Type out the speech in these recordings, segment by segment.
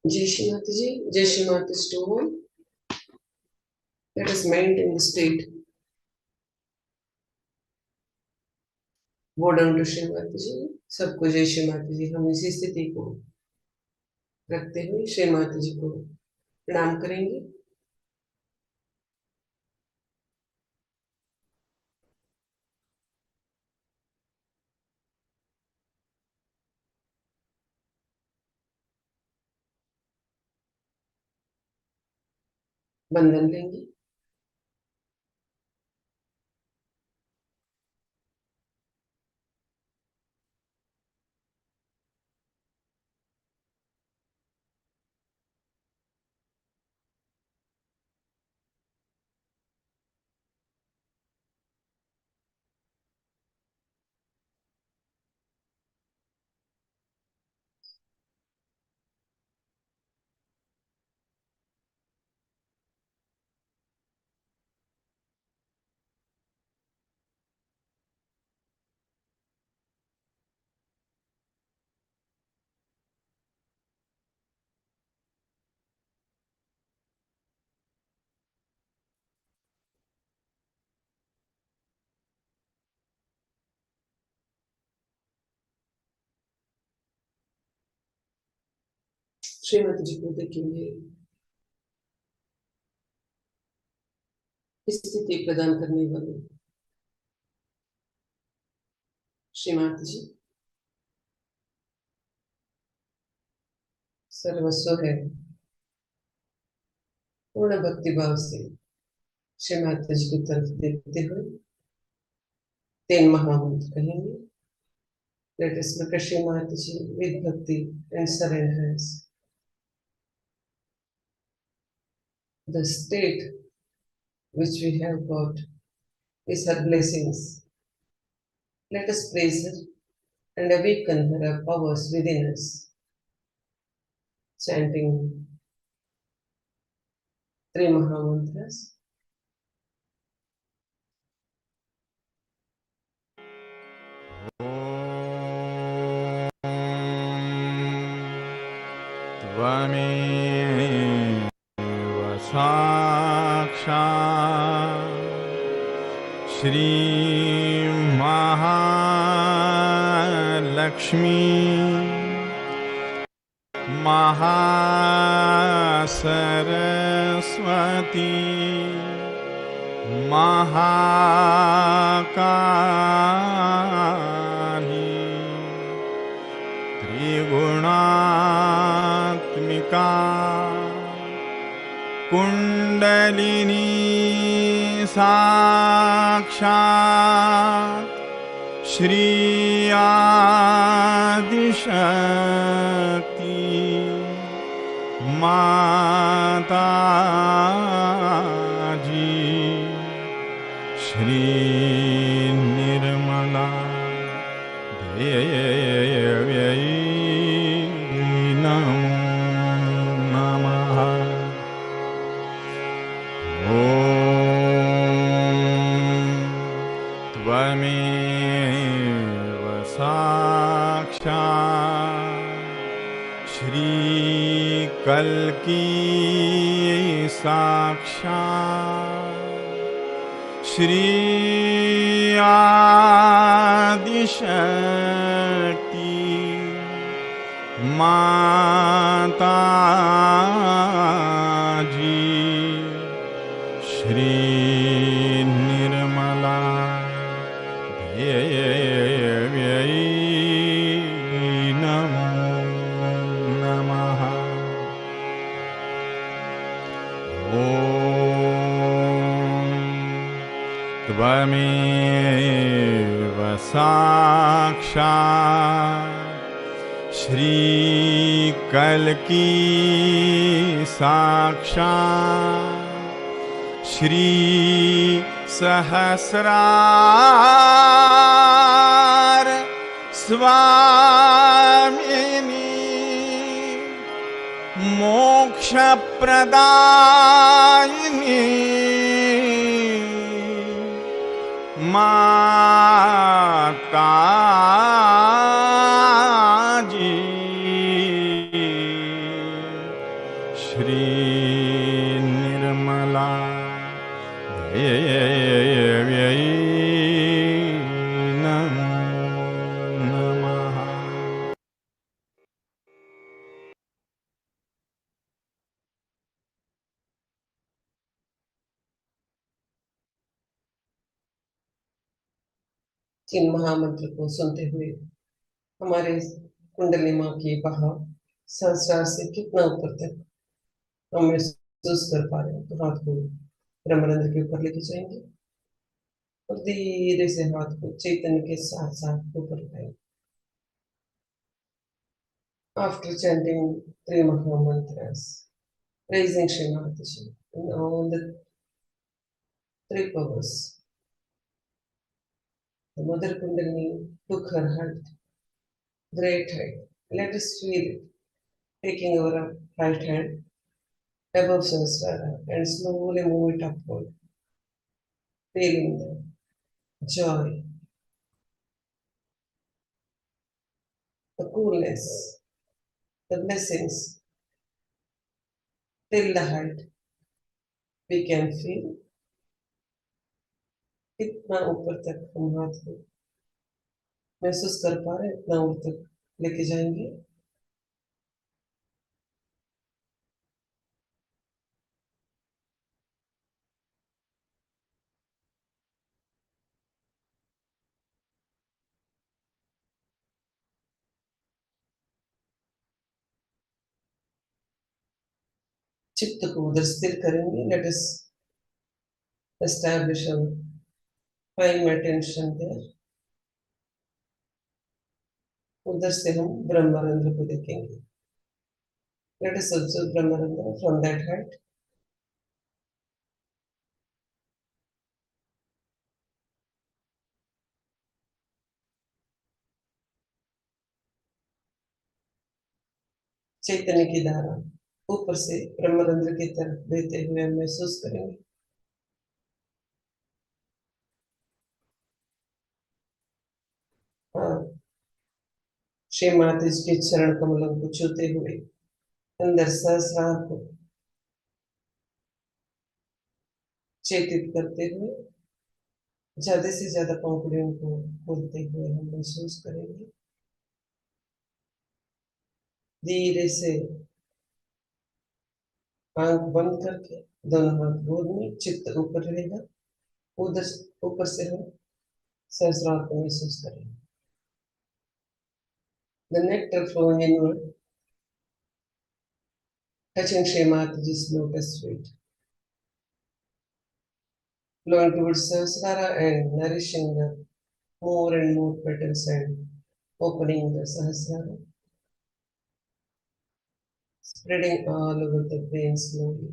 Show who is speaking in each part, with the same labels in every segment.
Speaker 1: Jai Shri Mataji, Jai Shri Mataji to all. Let us maintain the state. Bow down to Shri Mataji. सबको जय श्री माताजी। हम इसी स्थिति को रखते हुए श्री माताजी को प्रणाम करेंगे। बंधन लेंगे। श्री माताजी को देखेंगे। स्थिति प्रदान करने वाले श्री माताजी सर्वस्व है। पूर्ण भक्ति भाव से श्री माताजी की तरफ देखते हुए 3 महामंत्र कहेंगे। Let us look at Shri Mataji with bhakti and surrender. The state which we have got is her blessings. Let us praise her and awaken her powers within us. Chanting 3 Mahamantras.
Speaker 2: Tvame Vasakshat Shri Mahalakshmi Mahasaraswati Mahakali Triguna Kundalini Sakshat Shri Adishakti Mataji Shri Nirmala Devi कल की साक्षात श्री आदिशक्ति माता जी श्री निर्मला देव्यै नमो नमः। त्वमेव साक्षात् श्री कल्की साक्षात् श्री सहस्रार स्वामिनी मोक्ष प्रदायिनी माता जी Shri Nirmala Devyai Namo Namaha.
Speaker 1: इन महामंत्र को सुनते हुए हमारे कुंडली माँ की बहाव सहस्रार से कितना ऊपर तक हम महसूस कर पा रहे हैं। तो हाथ को ब्रह्मरंध्र के ऊपर लेके जाएंगे और धीरे से हाथ को चैतन्य के साथ साथ ऊपर उठाएंगे। After chanting three Mahamantras, praising Shri Mataji in all the three powers, the Mother Kundalini took her height, great height. Let us feel it, taking our right hand above Sahasrara and slowly move it upward, feeling the joy, the coolness, the blessings till the height. We can feel कितना ऊपर तक हम हाथ को महसूस कर पा रहे हैं, इतना ऊपर तक लेके जाएंगे। चित्त को उधर स्थिर करेंगे। Let us establish our prime attention there. उधर से हम ब्रह्मानंद को देखेंगे। Let us observe Brahmananda from that height. चैतन्य की धारा ऊपर से ब्रह्मरंध्र की तरफ बहते हुए हम महसूस करेंगे। और श्री माता जी के चरण कमलों को छूते हुए अंदर सहस्रार को चेतित करते हुए ज्यादा से ज्यादा पंखुड़ियों को खोलते हुए हम महसूस करेंगे। धीरे से आंख बंद करके दोनों हाथ गोद में, चित्त ऊपर रहेगा। उधर ऊपर से हम सहस्रार को महसूस करेंगे। The nectar flowing inward, touching Shri Mataji's lotus feet, flowing towards Sahasrara and nourishing the more and more petals and opening the Sahasrara, spreading all over the brain slowly.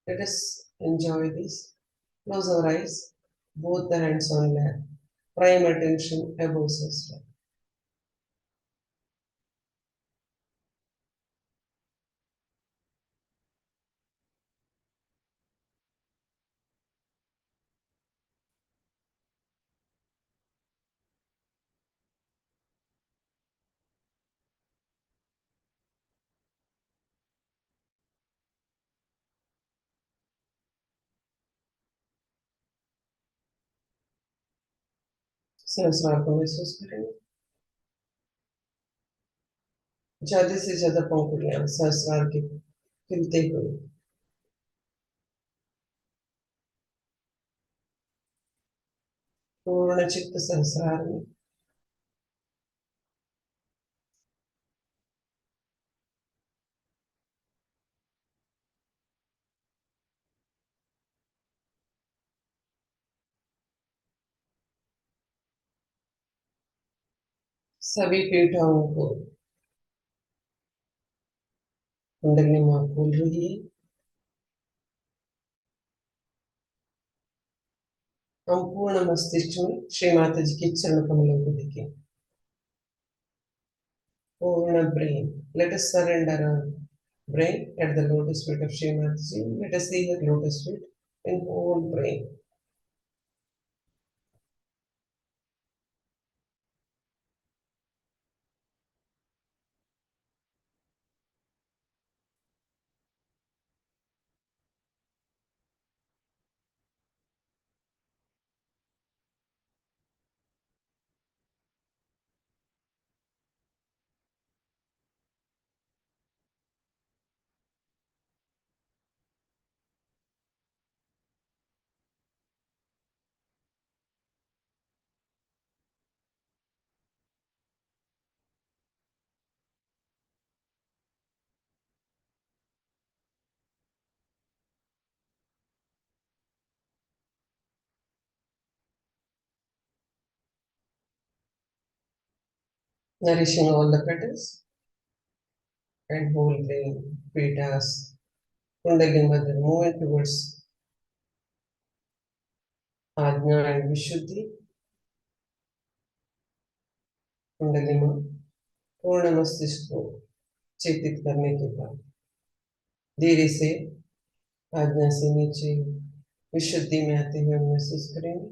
Speaker 1: Let us enjoy this. Close our eyes, both the hands on lap, prime attention above Sahasrara. सहस्रार को महसूस करेंगे। ज्यादा से ज्यादा पंखुड़ियां सहस्रार के खिलते हुए पूर्ण चित्त सहस्रार में सभी पीठाओं को कुंडली मां खोल रही है। हम पूर्ण मस्तिष्क में श्री माता जी के चरण कमलों को देखें। पूर्ण brain, let us surrender our brain at the lotus feet of Shri Mataji. Let us see her lotus feet in whole brain. nourishing all the petals and whole grain, petas, Kundalini Mother moving towards Ajna and Vishuddhi, कुंडली में पूर्ण मस्तिष्क को चेतित करने के बाद धीरे से आज्ञा से नीचे विशुद्धि में आते हुए महसूस करेंगे।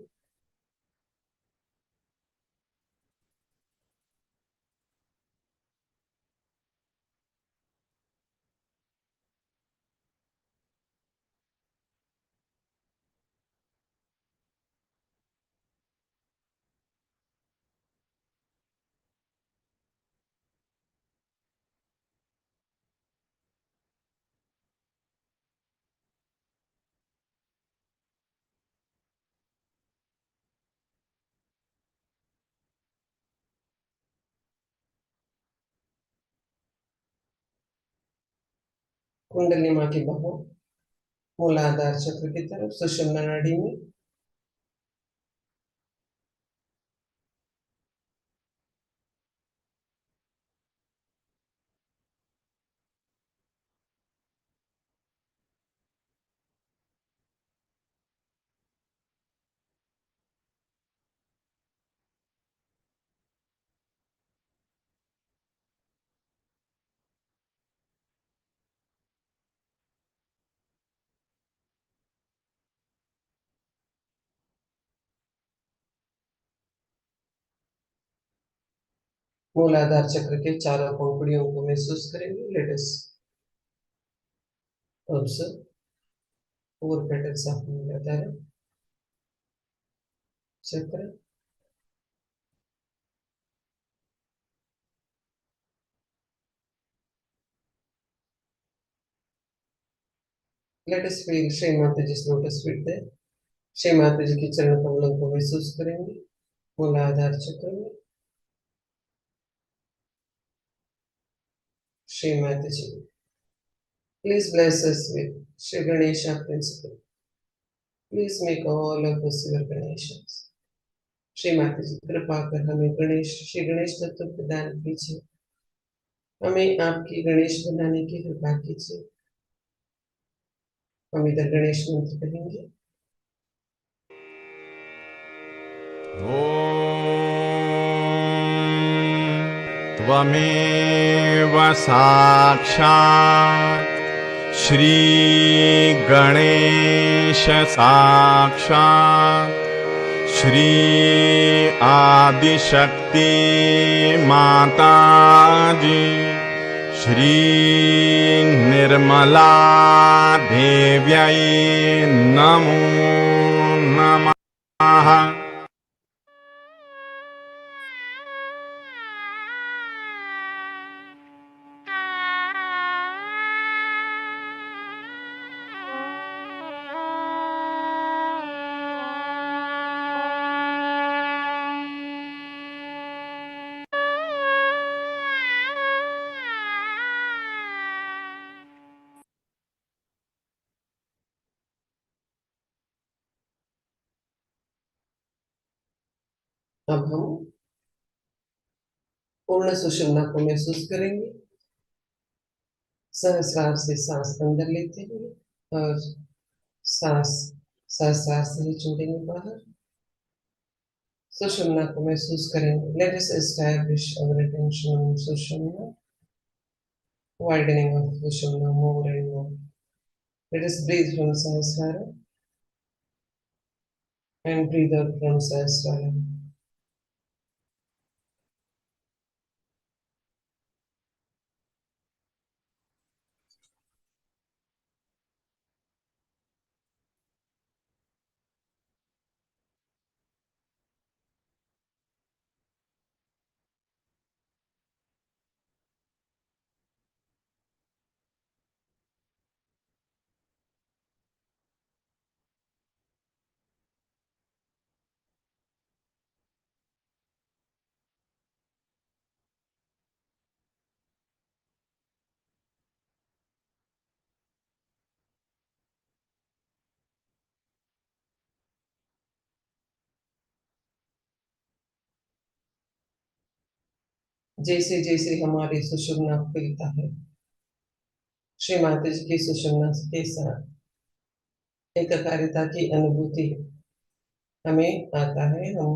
Speaker 1: कुंडली माँ की बाहों मूलाधार चक्र की तरफ सुषुम्ना नाड़ी में मूलाधार चक्र के चारों पंखुड़ियों को महसूस करेंगे। Let us observe four petals of मूलाधार चक्र। Let us feel Shri Mata ji lotus feet there. Shri Mata जी के चरण कमलों को महसूस करेंगे मूलाधार चक्र में। श्री माता जी please bless us with Shri Ganesha principle. Please make all of us your Ganeshas. Shri Mata जी कृपा कर हमें गणेश श्री गणेश तत्व प्रदान कीजिए, हमें आपकी गणेश बनाने की कृपा कीजिए। हम इधर गणेश मंत्र कहेंगे।
Speaker 2: त्वमेव साक्षात् श्री गणेश साक्षात् श्री आदिशक्ति माताजी श्री निर्मला देव्यै नमो नमः।
Speaker 1: अब हम पूर्ण सुषुम्ना को महसूस करेंगे। सहस्रार से सांस अंदर लेते हुए और सांस सहस्रार से ही छोड़ेंगे बाहर। सुषुम्ना को महसूस करेंगे। Let us establish our attention on Sushumna, widening of sushumna more and more. Let us breathe from Sahasrara and breathe out from Sahasrara. जैसे जैसे हमारी सुषुम्ना खुलता है, श्री माता जी की सुषुम्ना के साथ एकाकारिता की अनुभूति हमें आता है। हम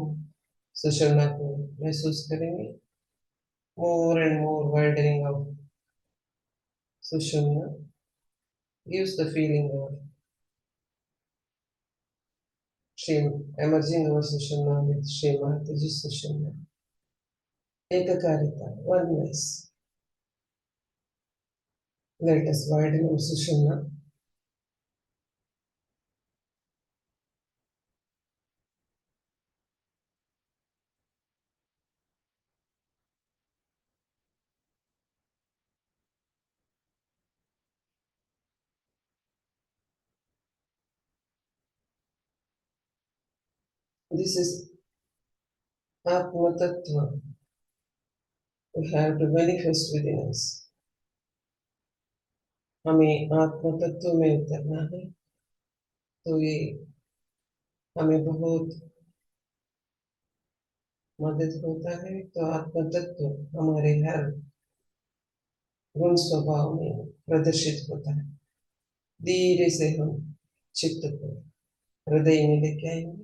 Speaker 1: सुषुम्ना को महसूस करेंगे, more and more widening of sushumna gives the feeling of Shri emerging our sushumna with Shri Mataji sushumna. Ekakarita, oneness. Let us widen our sushumna. This is Atma Tattva. We have to manifest within us. हमें आत्म तत्व में उतरना है, तो ये हमें बहुत मदद होता है। तो आत्म तत्व हमारे हर गुण स्वभाव में प्रदर्शित होता है। धीरे से हम चित्त को हृदय में लेके आएंगे।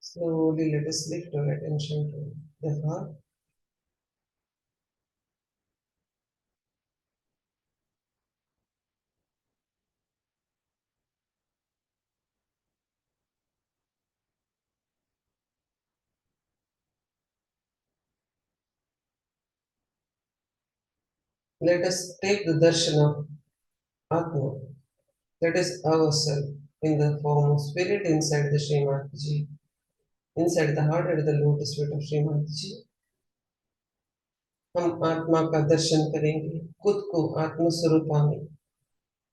Speaker 1: Slowly let us lift our attention to the heart. Let us take the darshan of Atma, that is ourself, in the form of spirit inside the Sri Mataji, inside the heart at the lotus feet of Sri Mataji. हम आत्मा का दर्शन करेंगे, खुद को आत्म स्वरूपा में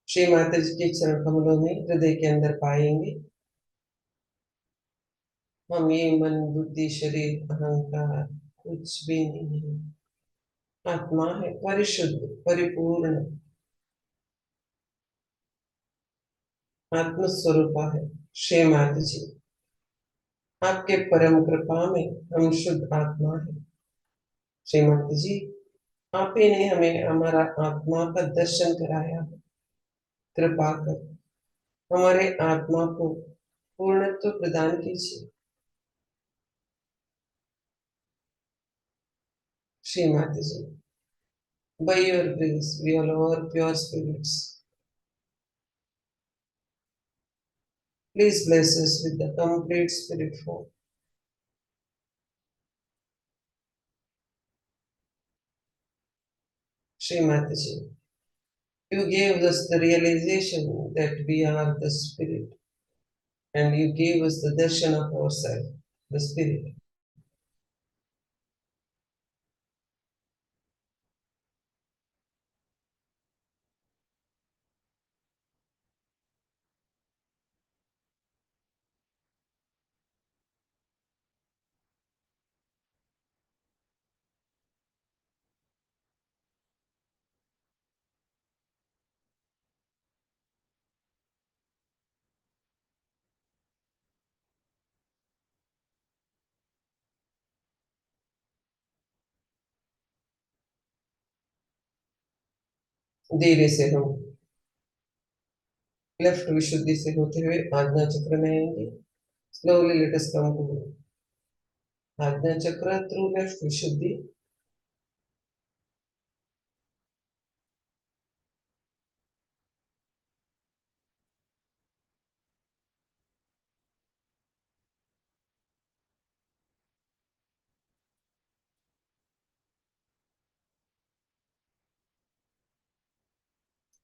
Speaker 1: श्री माता जी के चरण कमलों में हृदय के अंदर पाएंगे। हम ये मन बुद्धि शरीर अहंकार कुछ भी नहीं है। आत्मा है परिशुद्ध परिपूर्ण, आत्म स्वरूपा है श्री माता जी। आपके परम कृपा में हम शुद्ध आत्मा है श्री माता जी। आप ही ने हमें हमारा आत्मा का दर्शन कराया है। कृपा कर हमारे आत्मा को पूर्णत्व प्रदान कीजिए श्री माता जी। By your grace, we all are pure spirits. Please bless us with the complete spirit form. Shri Mataji, you gave us the realization that we are the spirit, and you gave us the darshan of ourselves, the spirit. धीरे से हम left विशुद्धि से होते हुए आज्ञा चक्र में आएंगे। Slowly let us come to आज्ञा चक्र through left Vishuddhi.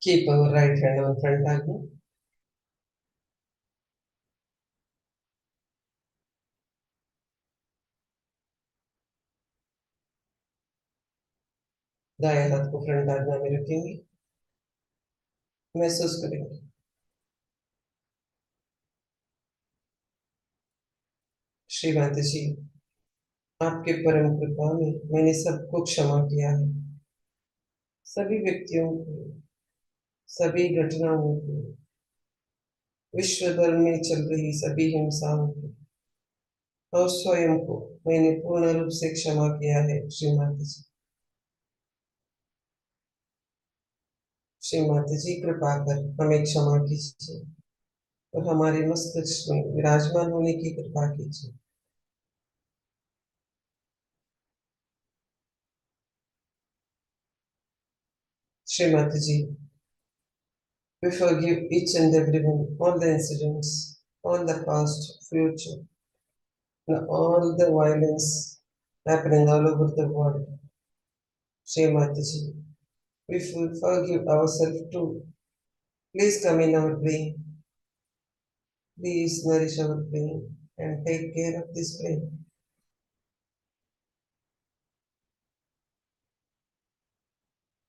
Speaker 1: Keep our right hand on front आज्ञा, दाएं हाथ को फ्रंट आज्ञा में रखेंगे। महसूस करेंगे श्री माता जी, आपके परम कृपा में मैंने सबको क्षमा किया है। सभी व्यक्तियों को, सभी घटनाओं को, विश्व भर में चल रही सभी हिंसाओं को और स्वयं को मैंने पूर्ण रूप से क्षमा किया है श्रीमती जी। श्रीमती जी कृपा कर हमें क्षमा कीजिए और हमारे मस्तिष्क में विराजमान होने की कृपा कीजिए। श्रीमती जी, we forgive each and everyone, all the incidents, all the past, future, and all the violence happening all over the world. Srimati ji, we forgive ourselves too. Please come in our brain. Please nourish our brain and take care of this brain.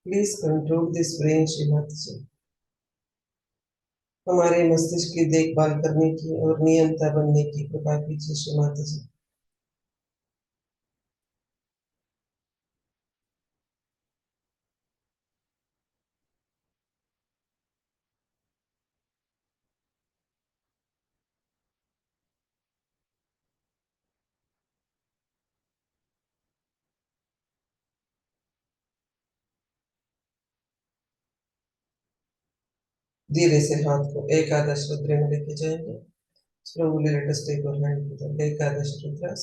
Speaker 1: Please control this brain, Srimati ji. हमारे मस्तिष्क की देखभाल करने की और नियंता बनने की कृपा कीजिए श्रीमती जी। धीरे से हाथ को एकादश रुद्र में लेके जाएंगे। Slowly let us take our hand to the Ekadash Rudras.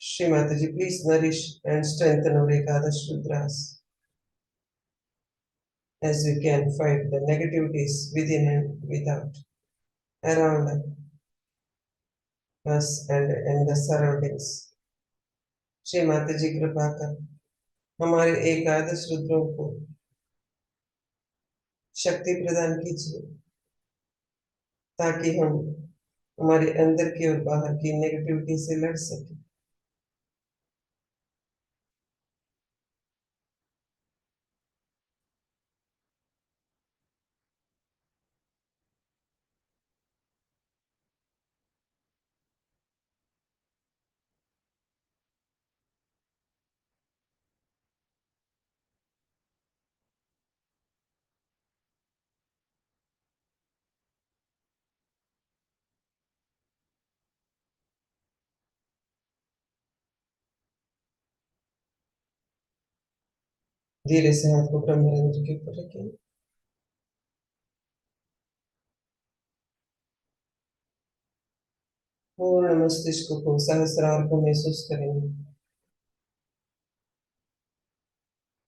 Speaker 1: Srimati ji, please nourish and strengthen our Ekadash Rudras as we can fight the negativities within and without, around us and in the surroundings. Srimati ji कृपा कर हमारे एकादश रुद्रों को शक्ति प्रदान कीजिए ताकि हम हमारे अंदर की और बाहर की नेगेटिविटी से लड़ सकें। धीरे से हाथ को ब्रह्मरंध्र के ऊपर रखें। पूर्ण मस्तिष्क को सहस्रार को महसूस करेंगे।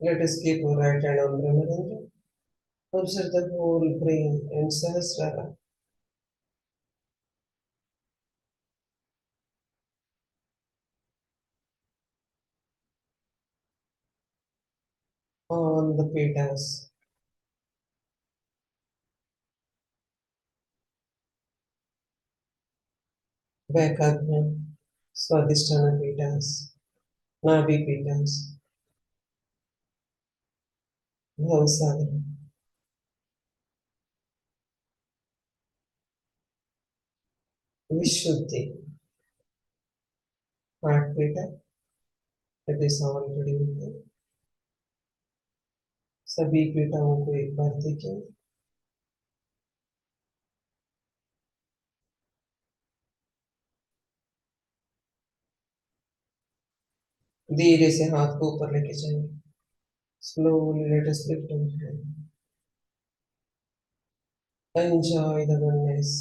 Speaker 1: Let us keep our right hand on Brahmarandra. Observe the whole brain and Sahasrara on the petas. Vaikadhyam, Swadhisthana petas, Nabi petas, Bhavsadhana, Vishuddhi, heart peta, that is already with them. सभी पेटाओं को एक बार देखें। धीरे से हाथ को ऊपर लेके जाएंगे। Slowly let us lift our hand. Enjoy the oneness.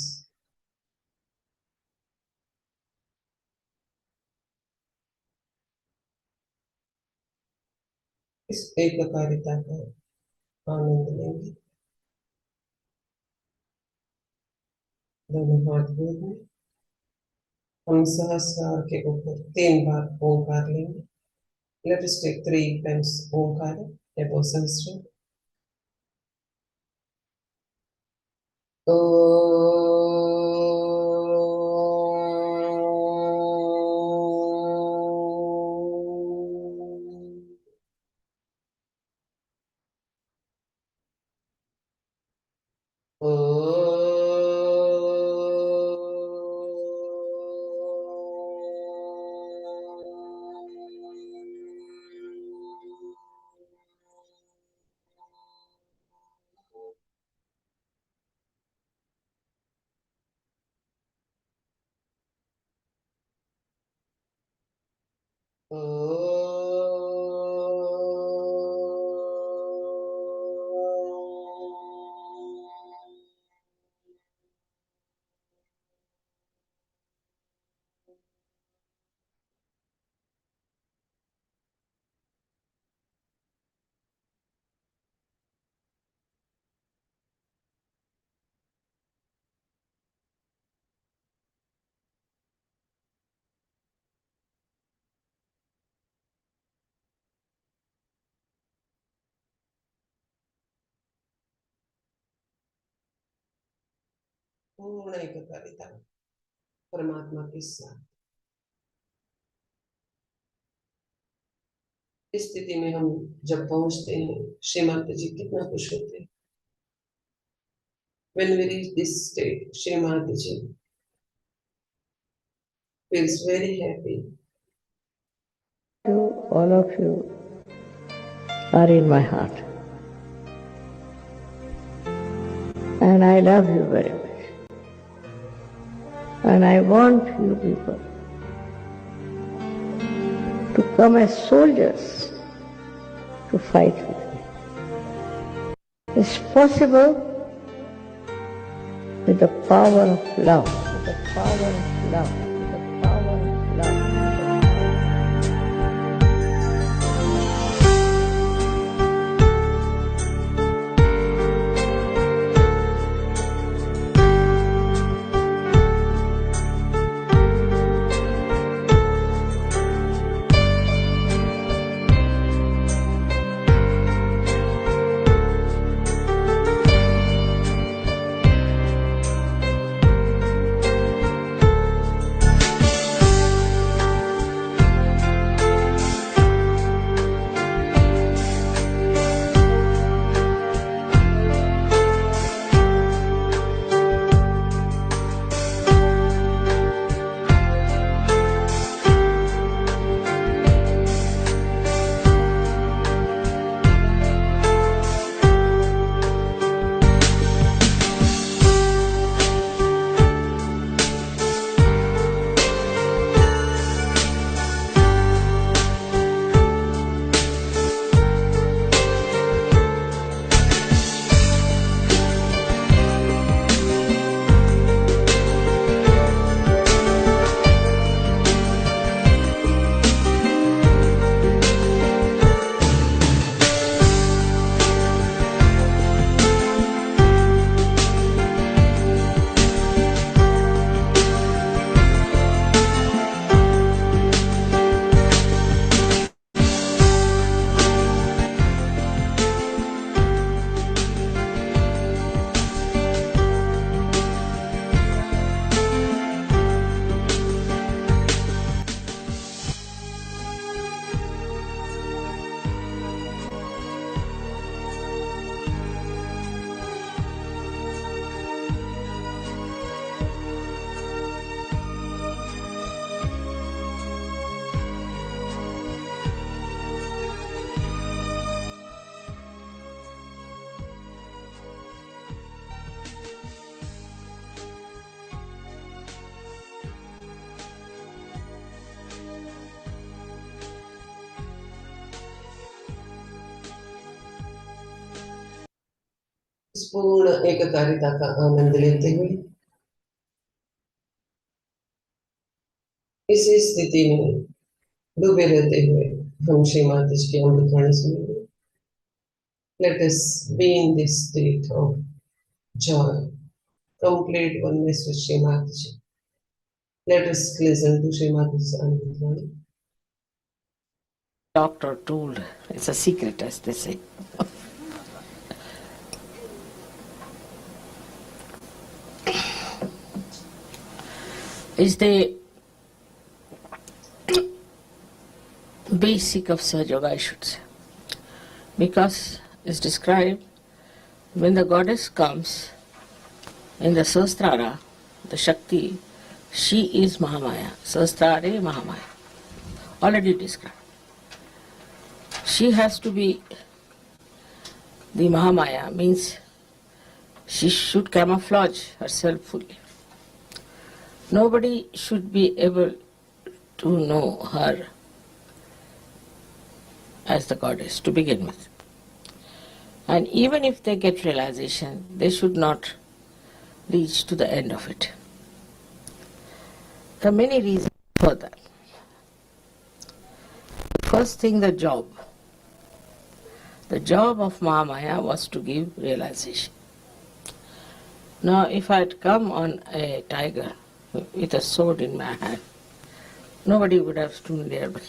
Speaker 1: इस एककारिता का आनंद लेंगे। दोनों हाथ जोड़ें। हम सहस्रार के ऊपर 3 बार ओंकार लेंगे। Let us take 3 times ओंकार above सहस्त्र। ओ पूर्ण एककारिता परमात्मा के साथ। इस स्थिति में हम जब पहुंचते हैं, श्री माता जी कितना खुश होते हैं। When we reach this state, Shri Mataji feels very happy.
Speaker 3: All of you are in my heart. And I love you very much. And I want you people to come as soldiers to fight with me. It's possible with the power of love, with the power of love, with the power of love.
Speaker 1: इस पूर्ण एककारिता का आनंद लेते हुए इसी स्थिति में डूबे रहते हुए हम श्री माता जी की अमृतवाणी सुनेंगे। Let us be in this state of joy, complete oneness with Shri Mataji. Let us listen to Shri Mataji's Amritwani.
Speaker 3: Doctor told, it's a secret as they say. Is the basic of Sahaja Yoga, I should say. Because it's described when the goddess comes in the Sahasrara, the Shakti, she is Mahamaya. Sahasrare Mahamaya. Already described. She has to be the Mahamaya, means she should camouflage herself fully. Nobody should be able to know her as the goddess to begin with. And even if they get realization, they should not reach to the end of it. There are many reasons for that. First thing, the job. The job of Mahamaya was to give realization. Now, if I had come on a tiger with a sword in my hand, nobody would have stood nearby.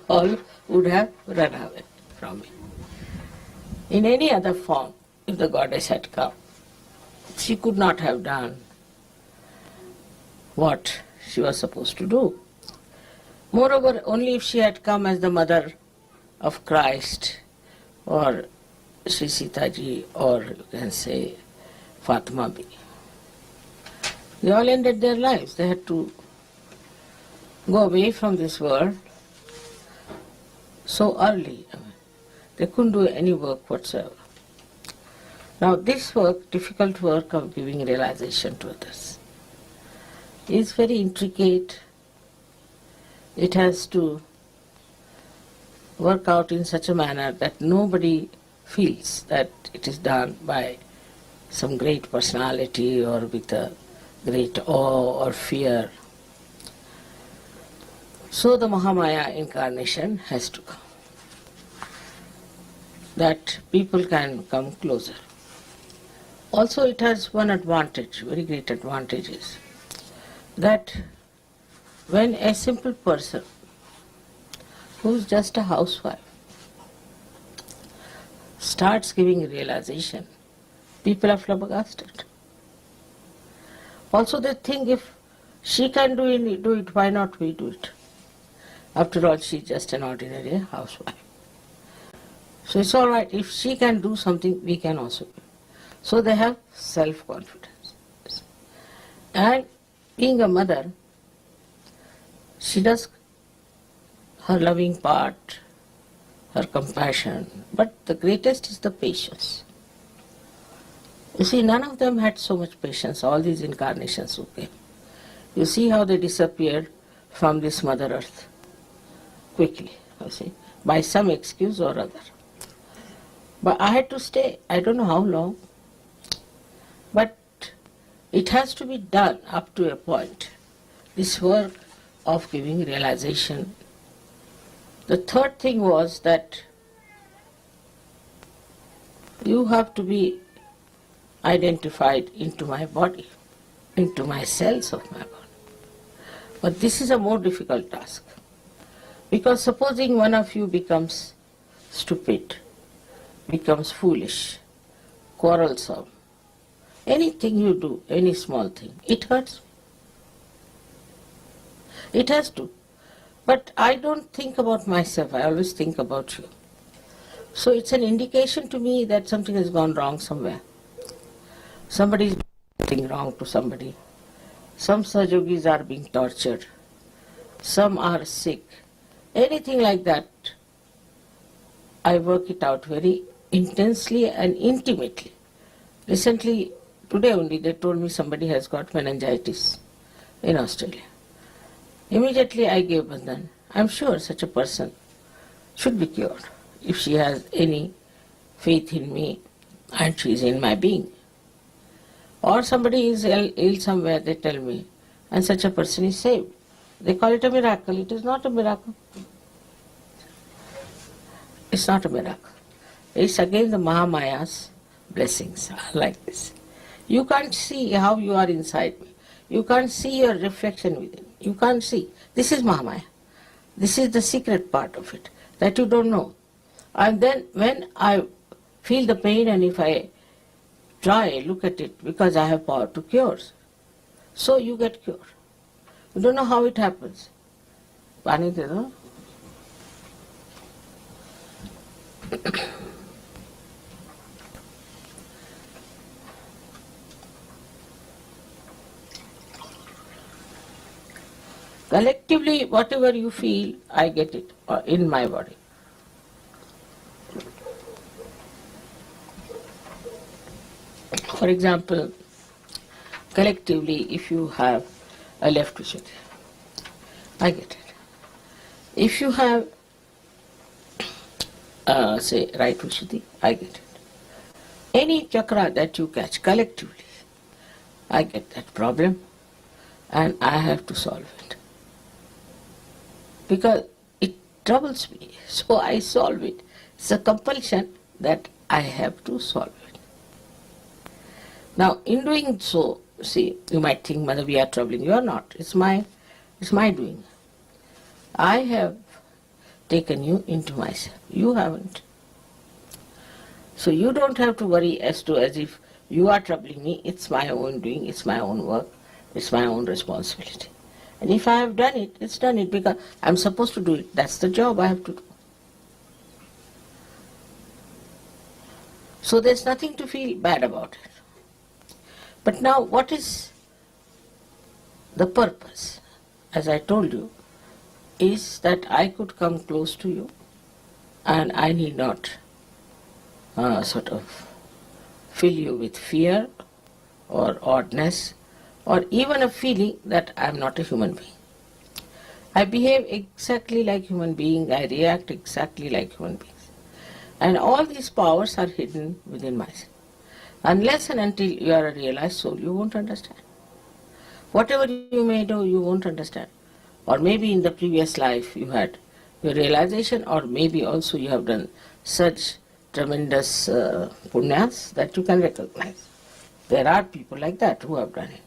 Speaker 3: All would have run away from me. In any other form, if the goddess had come, she could not have done what she was supposed to do. Moreover, only if she had come as the mother of Christ, or Sri Sita Ji, or you can say Fatima Bi. They all ended their lives. They had to go away from this world so early. They couldn't do any work whatsoever. Now this work, difficult work of giving realization to others, is very intricate. It has to work out in such a manner that nobody feels that it is done by some great personality or with a great awe or fear. So the Mahamaya incarnation has to come, that people can come closer. Also it has one advantage, very great advantage is that when a simple person who is just a housewife starts giving realization, people are flabbergasted. Also they think if she can do it, why not we do it? After all, she is just an ordinary housewife. So it's all right, if she can do something, we can also do. So they have self-confidence. And being a mother, she does her loving part, her compassion, but the greatest is the patience. You see, none of them had so much patience, all these incarnations who came. You see how they disappeared from this Mother Earth quickly, you see, by some excuse or other. But I had to stay, I don't know how long, but it has to be done up to a point, this work of giving realization. The third thing was that you have to be identified into my body, into my cells of my body. But this is a more difficult task, because supposing one of you becomes stupid, becomes foolish, quarrelsome, anything you do, any small thing, it hurts. It has to. But I don't think about myself, I always think about you. So it's an indication to me that something has gone wrong somewhere. Somebody is doing something wrong to somebody. Some Sahajogis are being tortured. Some are sick. Anything like that, I work it out very intensely and intimately. Recently, today only, they told me somebody has got meningitis in Australia. Immediately I gave bandhan. I'm sure such a person should be cured if she has any faith in me and she is in my being. Or somebody is ill somewhere, they tell me, and such a person is saved. They call it a miracle. It is not a miracle. It's not a miracle. It's again the Mahamaya's blessings are like this. You can't see how you are inside me. You can't see your reflection within. You can't see. This is Mahamaya. This is the secret part of it that you don't know. And then when I feel the pain and if I try, look at it, because I have power to cure, so you get cured. You don't know how it happens. Pani de do. Collectively, whatever you feel, I get it in my body. For example, collectively, if you have a left Visuddhi, I get it. If you have say, right, Vishuddhi, I get it. Any chakra that you catch collectively, I get that problem and I have to solve it. Because it troubles me, so I solve it. It's a compulsion that I have to solve it. Now, in doing so, see, you might think, Mother, we are troubling. You are not. It's my doing. I have taken you into myself. You haven't. So you don't have to worry as if you are troubling me. It's my own doing. It's my own work. It's my own responsibility. And if I have done it, it's done it because I'm supposed to do it. That's the job I have to do. So there's nothing to feel bad about it. But now what is the purpose? As I told you, is that I could come close to you and I need not sort of fill you with fear or oddness or even a feeling that I am not a human being. I behave exactly like human being, I react exactly like human beings. And all these powers are hidden within myself. Unless and until you are a realized soul, you won't understand. Whatever you may do, you won't understand. Or maybe in the previous life you had your realization, or maybe also you have done such tremendous punyas that you can recognize. There are people like that who have done it.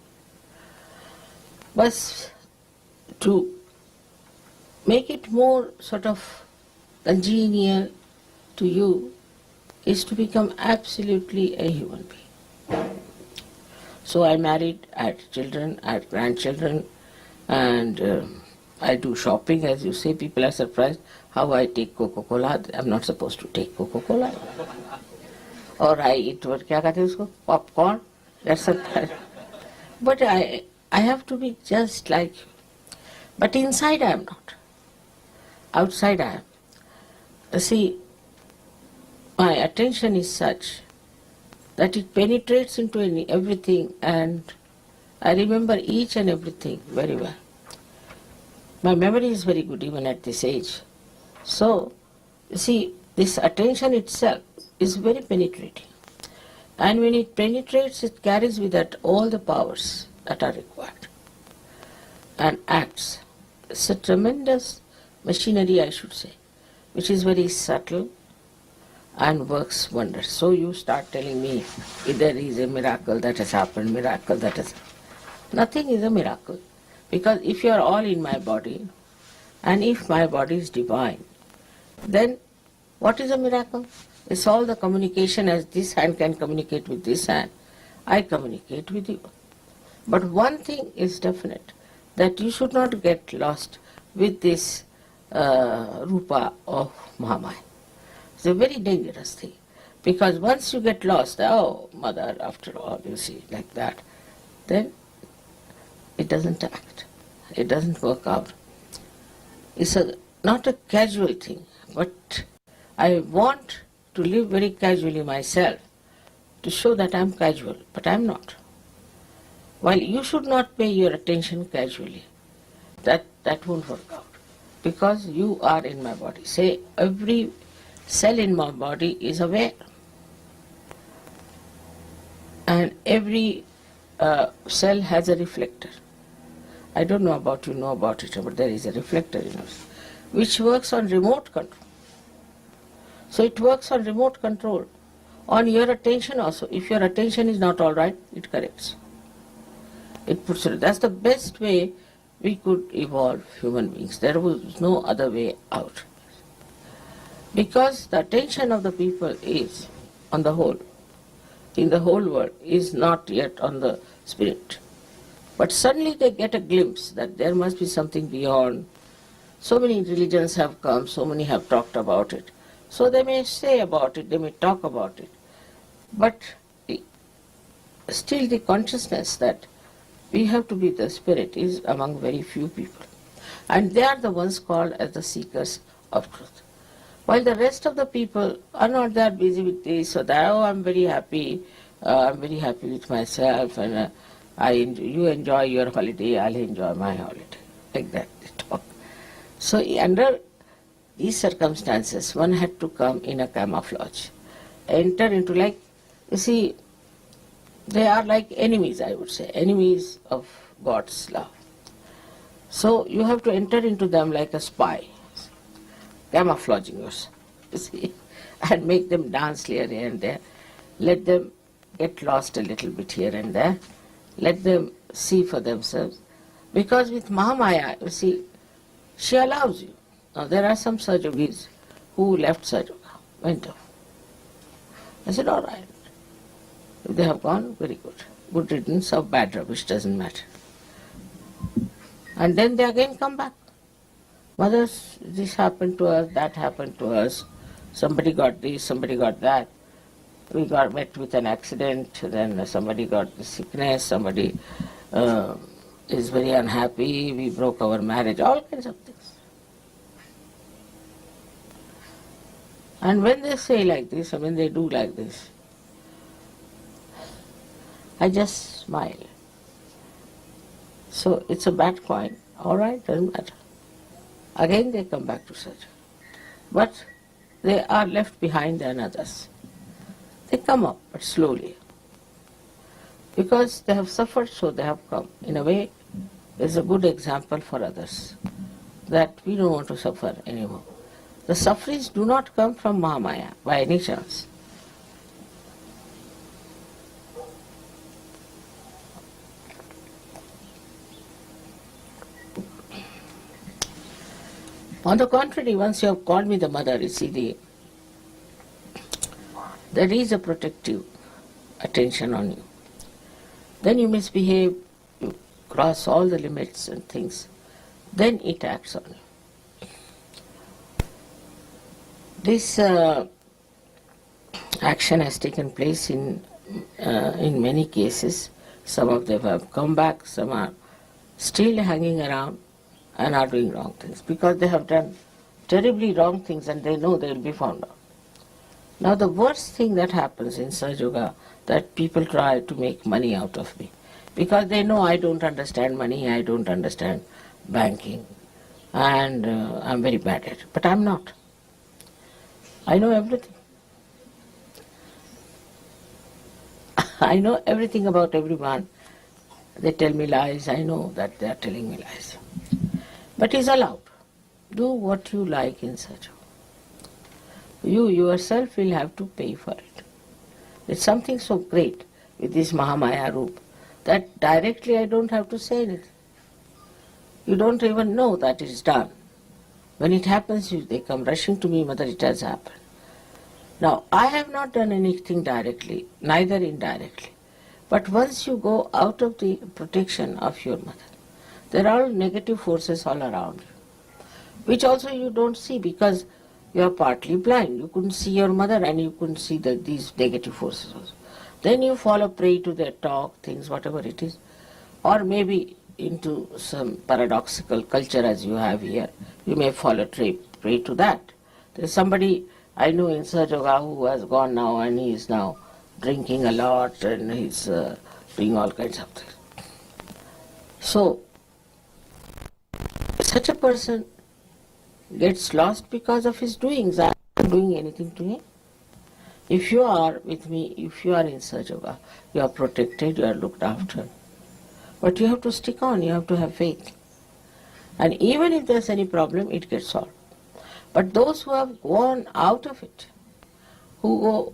Speaker 3: But to make it more sort of congenial to you is to become absolutely a human being. So I married, I had children, I had grandchildren, and I do shopping, as you say. People are surprised how I take Coca-Cola. I'm not supposed to take Coca-Cola. Or I eat what kya kehte usko? Popcorn. That's surprised. But I have to be just like you. But inside I am not. Outside I am. See, my attention is such that it penetrates into everything, and I remember each and everything very well. My memory is very good even at this age. So, you see, this attention itself is very penetrating. And when it penetrates, it carries with it all the powers that are required and acts. It's a tremendous machinery, I should say, which is very subtle and works wonders. So you start telling me if there is a miracle that has happened, miracle that has happened. Nothing is a miracle. Because if you are all in my body, and if my body is divine, then what is a miracle? It's all the communication, as this hand can communicate with this hand. I communicate with you. But one thing is definite, that you should not get lost with this rupa of Mahamaya. It's a very dangerous thing. Because once you get lost, oh, mother, after all, you see, like that, then it doesn't act. It doesn't work out. It's not a casual thing, but I want to live very casually myself to show that I'm casual, but I'm not. While you should not pay your attention casually, that won't work out, because you are in my body. Say, every cell in my body is aware, and every cell has a reflector. I don't know about you know about it, but there is a reflector in us, which works on remote control. So it works on remote control, on your attention also. If your attention is not all right, it corrects. It puts it. That's the best way we could evolve human beings. There was no other way out. Because the attention of the people is, on the whole, in the whole world, is not yet on the spirit. But suddenly they get a glimpse that there must be something beyond. So many religions have come, so many have talked about it. So they may say about it, they may talk about it. But still the consciousness that we have to be the spirit is among very few people. And they are the ones called as the seekers of truth. While the rest of the people are not that busy with this or that, oh, I'm very happy with myself, and you enjoy your holiday, I'll enjoy my holiday. Like that they talk. So under these circumstances, one had to come in a camouflage, enter into you see, they are like enemies, I would say, enemies of God's love. So you have to enter into them like a spy, camouflaging yourself, you see, and make them dance here and there, let them get lost a little bit here and there, let them see for themselves. Because with Mahamaya, you see, she allows you. Now there are some Sajogis who left Sajoga, went off. I said, all right. If they have gone, very good. Good riddance of bad rubbish, doesn't matter. And then they again come back. Mothers, this happened to us, that happened to us, somebody got this, somebody got that. We got met with an accident, then somebody got the sickness, somebody is very unhappy, we broke our marriage, all kinds of things. And when they say like this, or when they do like this, I just smile. So it's a bad coin, all right, doesn't matter. Again they come back to such. But they are left behind than others. They come up, but slowly. Because they have suffered, so they have come. In a way, it's a good example for others that we don't want to suffer anymore. The sufferings do not come from Mahamaya by any chance. On the contrary, once you have called me the mother, you see, there is a protective attention on you. Then you misbehave, you cross all the limits and things, then it acts on you. This action has taken place in many cases. Some of them have come back, some are still hanging around and are doing wrong things because they have done terribly wrong things and they know they will be found out. Now the worst thing that happens in Sahaja, that people try to make money out of me because they know I don't understand money, I don't understand banking, and I'm very bad at it. But I'm not. I know everything. I know everything about everyone. They tell me lies, I know that they are telling me lies. But it's allowed. Do what you like in Sahaja. You yourself will have to pay for it. It's something so great with this Mahamaya Roop that directly I don't have to say anything. You don't even know that it is done. When it happens, they come rushing to me, Mother, it has happened. Now, I have not done anything directly, neither indirectly. But once you go out of the protection of your mother, there are negative forces all around you, which also you don't see because you are partly blind. You couldn't see your mother and you couldn't see these negative forces also. Then you fall a prey to their talk, things, whatever it is, or maybe into some paradoxical culture as you have here. You may fall a prey to that. There's somebody I know in Sahaja who has gone now and he is now drinking a lot and he's doing all kinds of things. So, such a person gets lost because of his doings. I'm not doing anything to him. If you are with me, if you are in Sahaja, you are protected, you are looked after. But you have to stick on, you have to have faith. And even if there's any problem, it gets solved. But those who have gone out of it, who go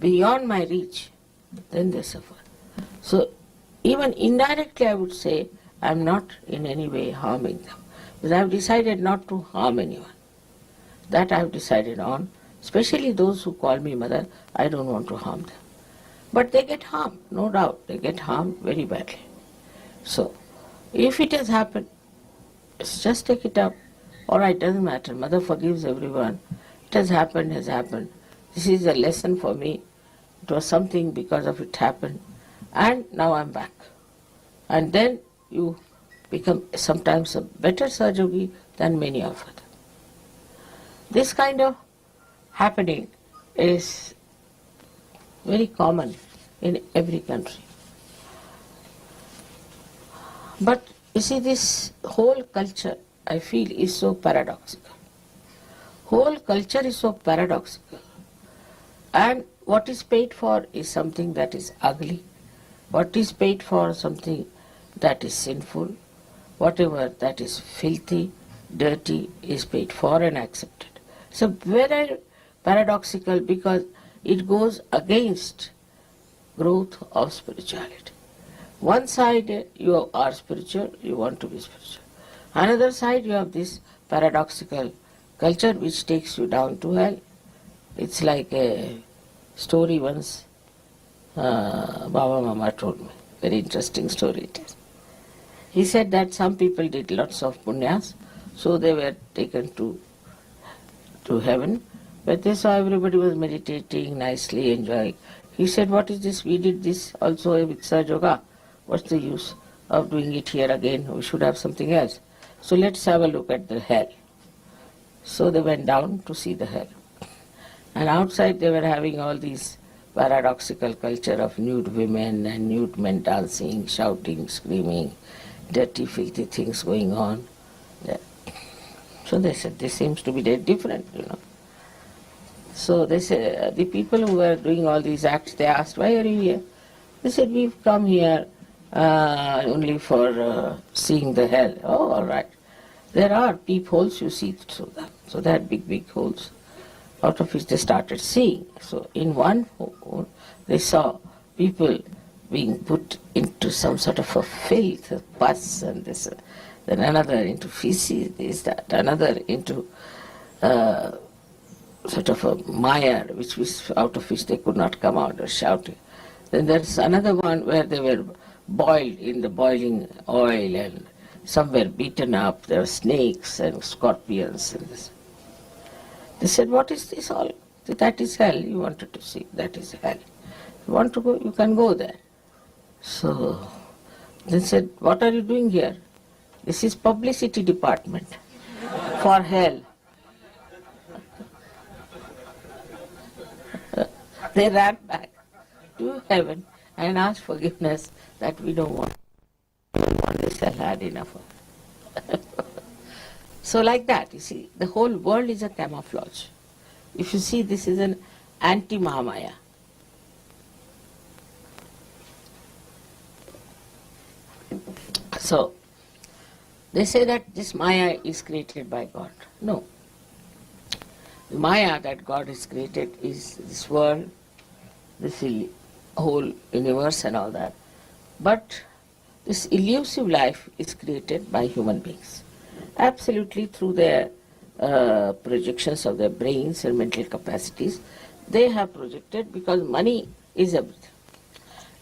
Speaker 3: beyond my reach, then they suffer. So even indirectly I would say I am not in any way harming them. Because I have decided not to harm anyone. That I have decided on. Especially those who call me mother, I don't want to harm them. But they get harmed, no doubt. They get harmed very badly. So, if it has happened, just take it up. All right, doesn't matter. Mother forgives everyone. It has happened, has happened. This is a lesson for me. It was something because of it happened. And now I'm back. And then you become sometimes a better Sahajogi than many of us. This kind of happening is very common in every country. But you see, this whole culture, I feel, is so paradoxical. Whole culture is so paradoxical. And what is paid for is something that is ugly. What is paid for something that is sinful. Whatever that is filthy, dirty is paid for and accepted. So very paradoxical because it goes against growth of spirituality. One side you are spiritual, you want to be spiritual. Another side you have this paradoxical culture which takes you down to hell. It's like a story once Baba Mama told me. Very interesting story it is. He said that some people did lots of punyas, so they were taken to heaven, but they saw everybody was meditating nicely, enjoying. He said, what is this? We did this also with Sahaja Yoga. What's the use of doing it here again? We should have something else. So let's have a look at the hell. So they went down to see the hell. And outside they were having all these paradoxical culture of nude women and nude men dancing, shouting, screaming, dirty, filthy things going on. Yeah. So they said, this seems to be very different, So they said, the people who were doing all these acts, they asked, why are you here? They said, we've come here only for seeing the hell. Oh, all right. There are peepholes, you see through them. So they had big, big holes, out of which they started seeing. So in one hole, they saw people being put into some sort of a filth, a pus, and this, then another into feces, this, that, another into sort of a mire, which was out of which they could not come out, or shouting. Then there's another one where they were boiled in the boiling oil, and some were beaten up. There were snakes and scorpions and this. They said, what is this all? That is hell. You wanted to see. That is hell. You want to go? You can go there. So they said, what are you doing here? This is publicity department for hell. They ran back to heaven and asked forgiveness that we don't want this hell, had enough of it. So like that, you see, the whole world is a camouflage. If you see, this is an anti-Mahamaya. So, they say that this Maya is created by God. No. The Maya that God has created is this world, this whole universe and all that. But this elusive life is created by human beings, absolutely through their projections of their brains and mental capacities. They have projected, because money is everything.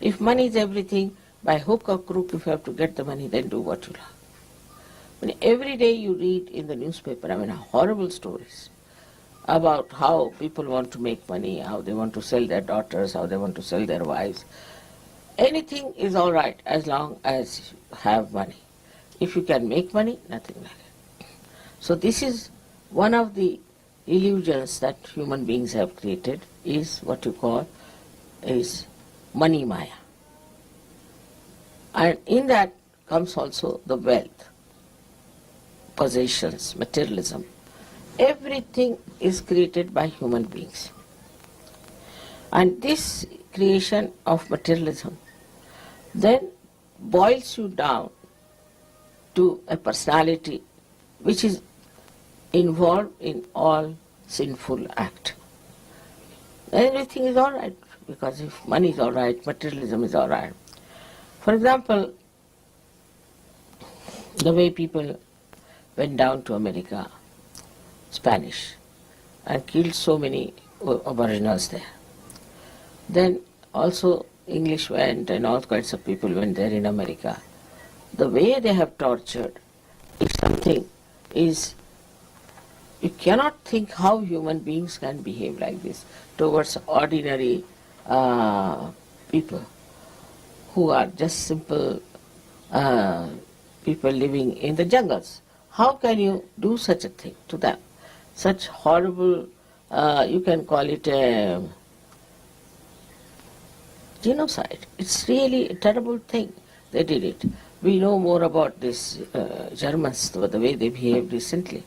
Speaker 3: If money is everything, by hook or crook, if you have to get the money, then do what you love. Every day you read in the newspaper, horrible stories about how people want to make money, how they want to sell their daughters, how they want to sell their wives. Anything is all right as long as you have money. If you can make money, nothing like it. So this is one of the illusions that human beings have created, is what you call is money maya. And in that comes also the wealth, possessions, materialism. Everything is created by human beings. And this creation of materialism then boils you down to a personality which is involved in all sinful act. Everything is all right, because if money is all right, materialism is all right. For example, the way people went down to America, Spanish, and killed so many aboriginals there. Then also English went and all kinds of people went there in America. The way they have tortured is something is, you cannot think how human beings can behave like this towards ordinary people who are just simple people living in the jungles. How can you do such a thing to them? Such horrible, you can call it a genocide. It's really a terrible thing. They did it. We know more about this Germans, the way they behaved recently.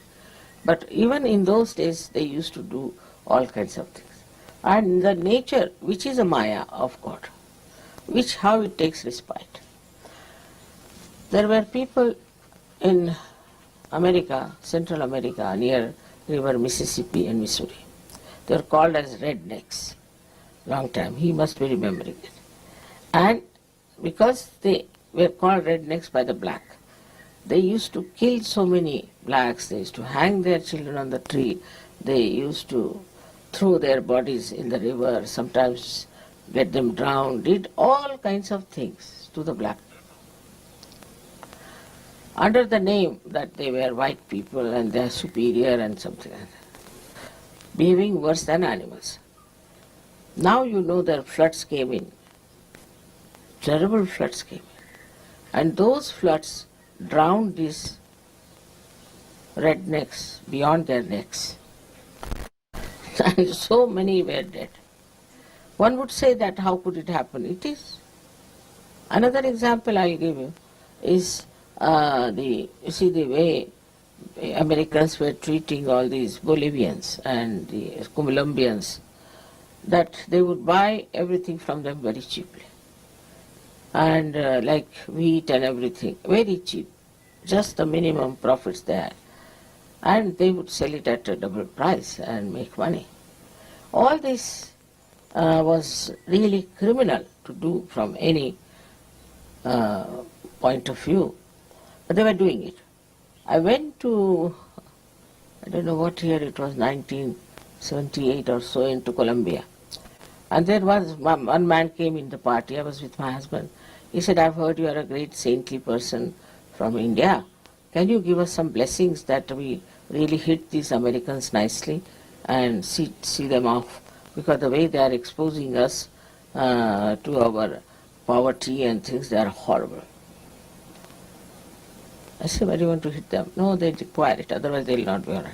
Speaker 3: But even in those days, they used to do all kinds of things. And the nature, which is a Maya of God, which how it takes respite. There were people in America, Central America, near river Mississippi and Missouri. They were called as rednecks. Long time, he must be remembering it. And because they were called rednecks by the black, they used to kill so many blacks, they used to hang their children on the tree, they used to throw their bodies in the river, sometimes get them drowned, did all kinds of things to the black people. Under the name that they were white people and they are superior and something like that, behaving worse than animals. Now you know their floods came in, terrible floods came in, and those floods drowned these rednecks beyond their necks. And so many were dead. One would say that how could it happen? It is. Another example I'll give you is the way Americans were treating all these Bolivians and the Colombians, that they would buy everything from them very cheaply. And like wheat and everything, very cheap, just the minimum profits there. And they would sell it at a double price and make money. All this was really criminal to do from any point of view, but they were doing it. I went to, I don't know what year it was, 1978 or so, into Colombia. And there was one man came in the party, I was with my husband. He said, I've heard you are a great saintly person from India. Can you give us some blessings that we really hit these Americans nicely and see them off? Because the way they are exposing us to our poverty and things, they are horrible. I said, why do you want to hit them? No, they require it, otherwise they will not be all right.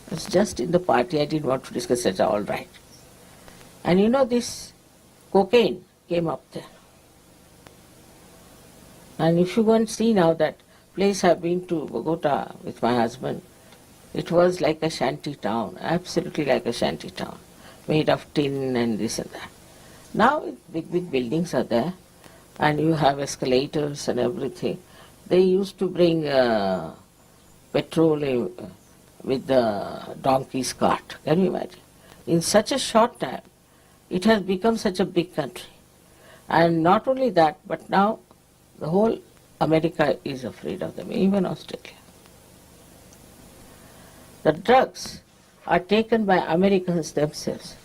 Speaker 3: It's just in the party, I didn't want to discuss it, all right. And you know, this cocaine came up there. And if you go and see now that place I've been to, Bogota, with my husband, it was like a shanty town, absolutely like a shanty town, made of tin and this and that. Now big, big buildings are there, and you have escalators and everything. They used to bring petrol with the donkey's cart. Can you imagine? In such a short time, it has become such a big country. And not only that, but now the whole America is afraid of them, even Australia. The drugs are taken by Americans themselves.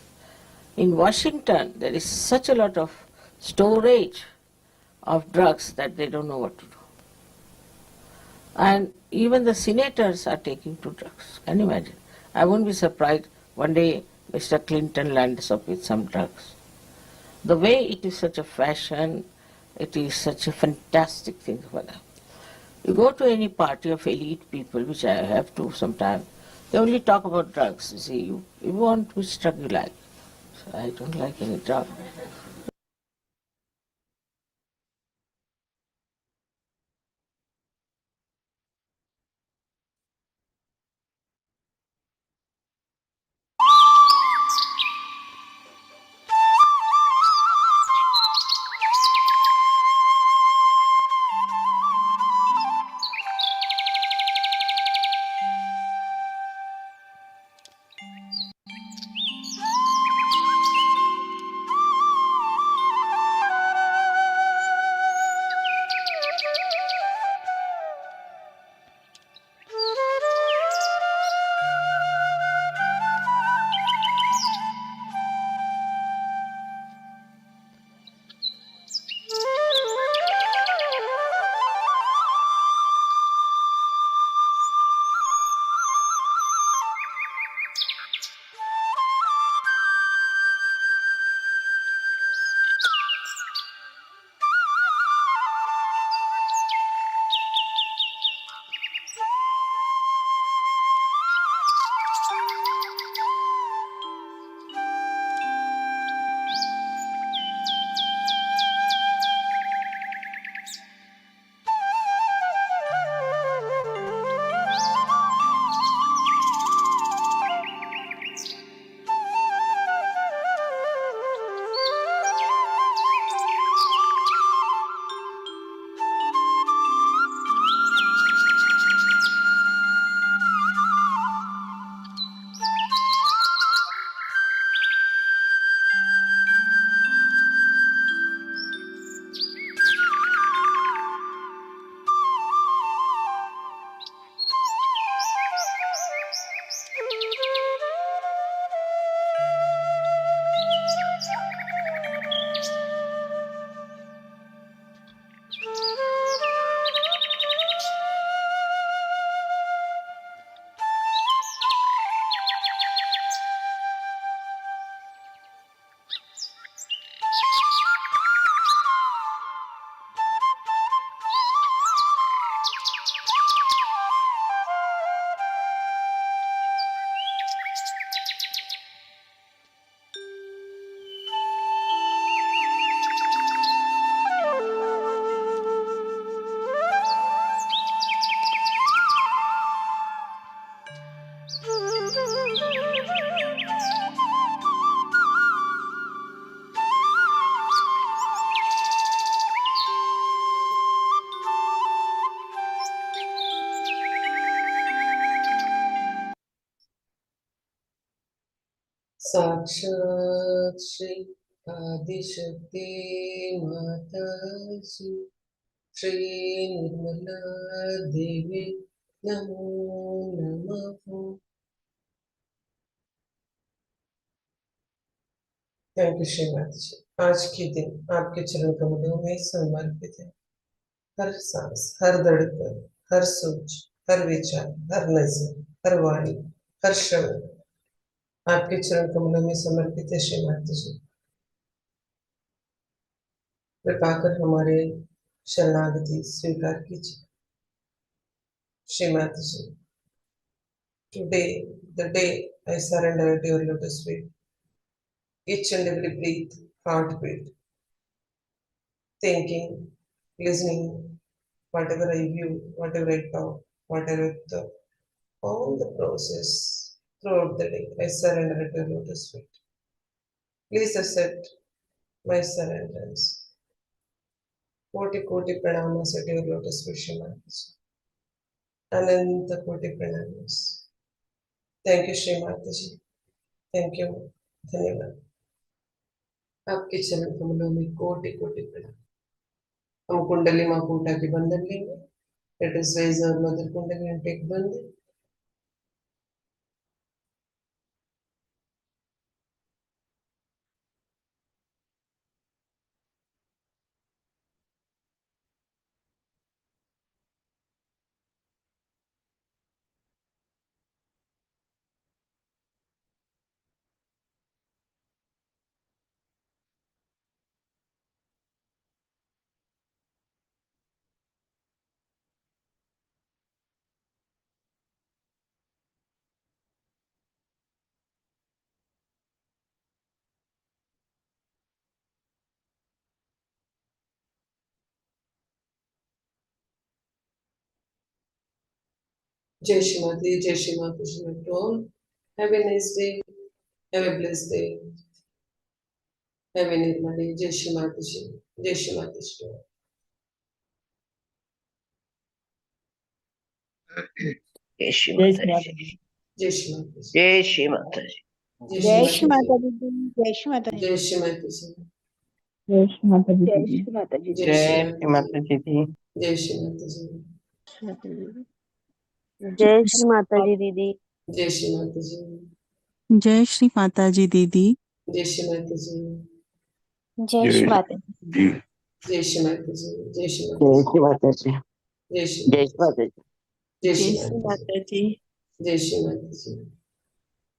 Speaker 3: In Washington, there is such a lot of storage of drugs that they don't know what to do. And even the senators are taking to drugs. Can you imagine? I won't be surprised one day Mr. Clinton lands up with some drugs. The way it is such a fashion, it is such a fantastic thing for them. You go to any party of elite people, which I have to sometimes, they only talk about drugs. You see, you want which drug you like. So I don't like any drug.
Speaker 1: साक्षात् श्री आदिशक्ति माता श्री निर्मला देवी नमो नमः। Thank you Shrimati जी। आज के दिन आपके चरण कमलों में समर्पित है। हर सांस, हर धड़कन, हर सोच, हर विचार, हर नजर, हर वाणी, हर श्रवण आपके चरण कमलों में समर्पित है श्रीमती जी। कृपा कर हमारे शरणागति स्वीकार कीजिए Shrimati ji. Today the day I surrender at your lotus feet each and every breath, heartbeat, thinking, listening, whatever I view, whatever I talk, whatever the all the process throughout the day, I surrender at your lotus feet. Please accept my surrenderance. कोटि कोटि प्रणामास at your lotus feet Shrimati ji. अनंत कोटि प्रणामास। Thank you Shrimati ji. Thank you. धन्यवाद। आपके चरण कमलों में कोटि कोटि प्रणाम। हम कुंडली माकूटा के बंधन लेंगे। Let us raise our mother कुंडली and take बंधन। जय श्री माता, जय श्री माता जी to all. Have a nice day. Have a blessed day. Have a Nirmal day. जय श्री माता जी। जय श्री माता जी to all.
Speaker 4: जय श्री माता जी।
Speaker 1: जय श्री माता जी।
Speaker 4: जय श्री माता जी।
Speaker 1: जय श्री माता जी।
Speaker 5: जय श्री माता दी।
Speaker 1: जय श्री माता जी।
Speaker 5: जय श्री माता दी।
Speaker 4: जय श्री माता जी।
Speaker 1: जय श्री
Speaker 4: जय
Speaker 1: माता
Speaker 4: श्री
Speaker 1: जी।
Speaker 4: माता जी।
Speaker 1: जय श्री माता जी।
Speaker 6: जय श्री माता जी दीदी।
Speaker 1: जय श्री माता जी।
Speaker 5: जय श्री माता जी दीदी।
Speaker 1: जय श्री माता जी।
Speaker 6: जय श्री माता जी।
Speaker 1: जय श्री माता जी। जय श्री माता
Speaker 4: जय
Speaker 1: जी।
Speaker 4: श्री माता जी।
Speaker 1: जय श्री
Speaker 4: जय
Speaker 1: माता
Speaker 4: श्री माता जी।
Speaker 1: जी। जय
Speaker 5: जय
Speaker 1: श्री
Speaker 5: श्री
Speaker 1: माता जी।
Speaker 5: माता जी।
Speaker 1: जय श्री माता जी।